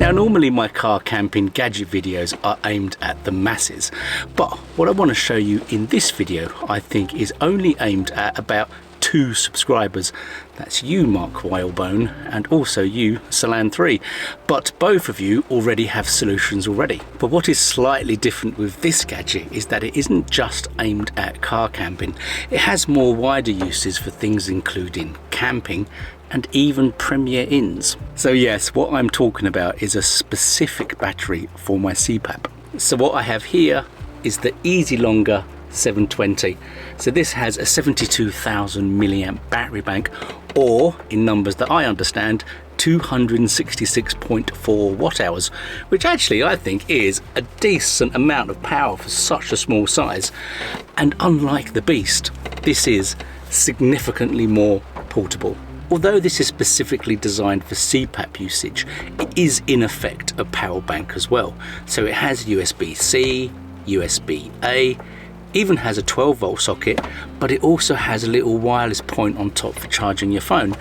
Now normally my car camping gadget videos are aimed at the masses, but what I want to show you in this video I think is only aimed at about 2 subscribers. That's you, Mark Whalebone, and also you, Salan3, but both of you already have solutions already. But what is slightly different with this gadget is that it isn't just aimed at car camping. It has more wider uses for things including camping and even Premier Inns. So yes, what I'm talking about is a specific battery for my CPAP. So what I have here is the EASYLONGER ES720. So this has a 72,000 milliamp battery bank, or in numbers that I understand, 266.4 watt hours, which actually I think is a decent amount of power for such a small size. And unlike the Beast, this is significantly more portable. Although this is specifically designed for CPAP usage, it is in effect a power bank as well. So it has USB-C, USB-A, even has a 12-volt socket, but it also has a little wireless point on top for charging your phone,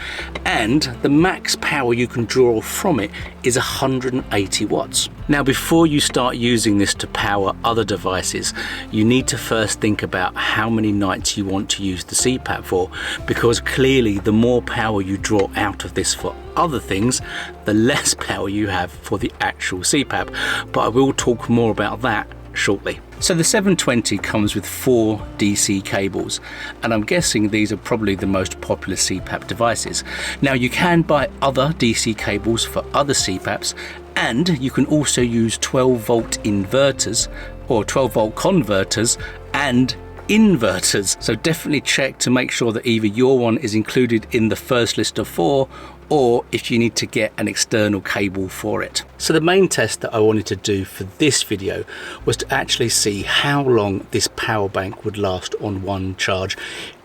and the max power you can draw from it is 180 watts. Now before you start using this to power other devices, you need to first think about how many nights you want to use the CPAP for, because clearly the more power you draw out of this for other things, the less power you have for the actual CPAP, but I will talk more about that shortly. So the ES720 comes with 4 DC cables, and I'm guessing these are probably the most popular CPAP devices. Now you can buy other DC cables for other CPAPs, and you can also use 12-volt inverters or 12-volt converters and inverters. So definitely check to make sure that either your one is included in the first list of 4, or if you need to get an external cable for it. So the main test that I wanted to do for this video was to actually see how long this power bank would last on one charge,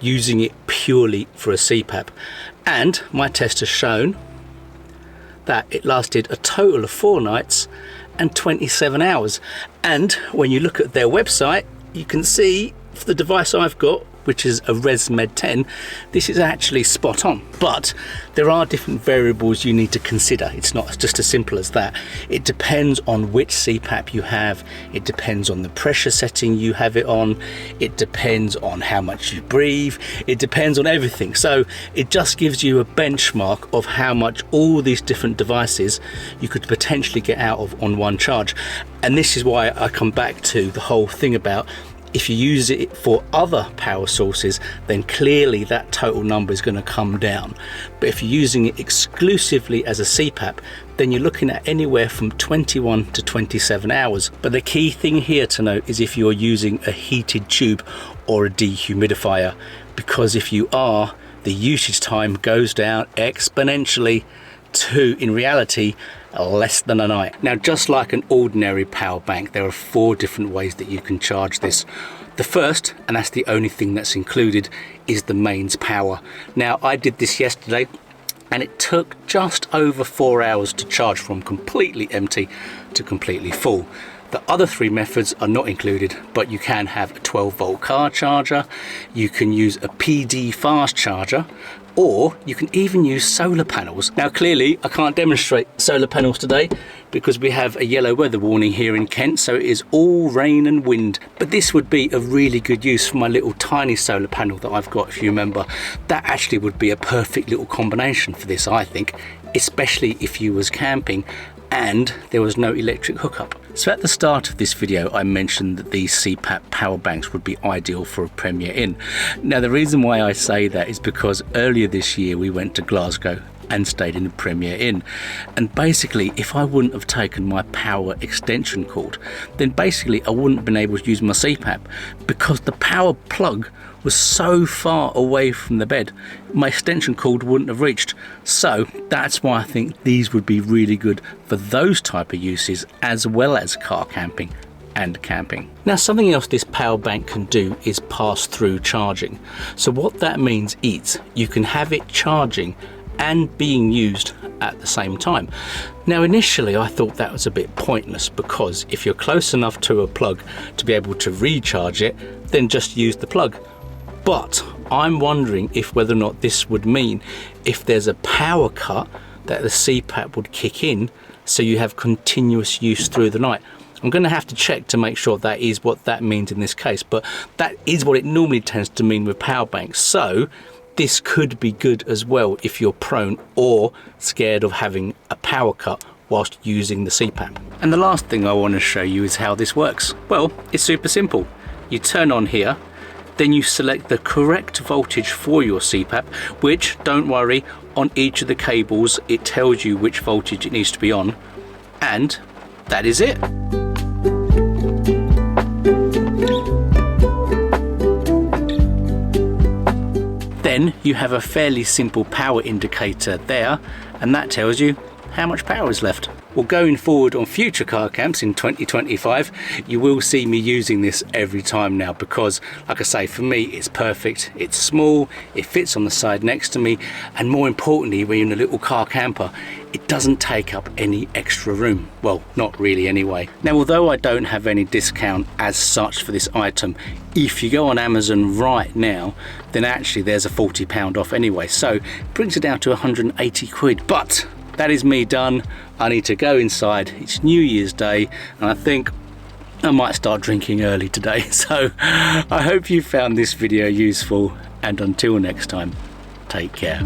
using it purely for a CPAP. And my test has shown that it lasted a total of 4 nights and 27 hours. And when you look at their website, you can see for the device I've got, which is a Resmed 10, this is actually spot on. But there are different variables you need to consider. It's not just as simple as that. It depends on which CPAP you have. It depends on the pressure setting you have it on. It depends on how much you breathe. It depends on everything. So it just gives you a benchmark of how much all these different devices you could potentially get out of on one charge. And this is why I come back to the whole thing about, if you use it for other power sources, then clearly that total number is going to come down. But if you're using it exclusively as a CPAP, then you're looking at anywhere from 21 to 27 hours. But the key thing here to note is if you're using a heated tube or a dehumidifier, because if you are, the usage time goes down exponentially to, in reality, less than a night. Now, just like an ordinary power bank, there are 4 different ways that you can charge this. The first, and that's the only thing that's included, is the mains power. Now, I did this yesterday, and it took just over 4 hours to charge from completely empty to completely full. The other 3 methods are not included, but you can have a 12-volt car charger, you can use a PD fast charger, or you can even use solar panels. Now clearly I can't demonstrate solar panels today because we have a yellow weather warning here in Kent, so it is all rain and wind. But this would be a really good use for my little tiny solar panel that I've got, if you remember. That actually would be a perfect little combination for this, I think, especially if you was camping and there was no electric hookup. So at the start of this video I mentioned that these CPAP power banks would be ideal for a Premier Inn. Now the reason why I say that is because earlier this year we went to Glasgow and stayed in a Premier Inn, and basically if I wouldn't have taken my power extension cord, then basically I wouldn't have been able to use my CPAP because the power plug was so far away from the bed, my extension cord wouldn't have reached. So that's why I think these would be really good for those type of uses, as well as car camping and camping. Now something else this power bank can do is pass through charging. So what that means is you can have it charging and being used at the same time. Now initially I thought that was a bit pointless, because if you're close enough to a plug to be able to recharge it, then just use the plug. But I'm wondering if whether or not this would mean if there's a power cut that the CPAP would kick in so you have continuous use through the night. I'm going to have to check to make sure that is what that means in this case, but that is what it normally tends to mean with power banks. So this could be good as well if you're prone or scared of having a power cut whilst using the CPAP. And the last thing I want to show you is how this works. Well, it's super simple. You turn on here, then you select the correct voltage for your CPAP, which, don't worry, on each of the cables it tells you which voltage it needs to be on, and that is it. Then you have a fairly simple power indicator there, and that tells you how much power is left. Well, going forward on future car camps in 2025, you will see me using this every time now because, like I say, for me it's perfect. It's small, it fits on the side next to me, and more importantly, when you're in a little car camper, it doesn't take up any extra room. Well, not really anyway. Now, although I don't have any discount as such for this item, if you go on Amazon right now, then actually there's a £40 off anyway, so it brings it down to 180 quid. But that is me done. I need to go inside. It's New Year's Day, and I think I might start drinking early today. So I hope you found this video useful, and until next time, take care.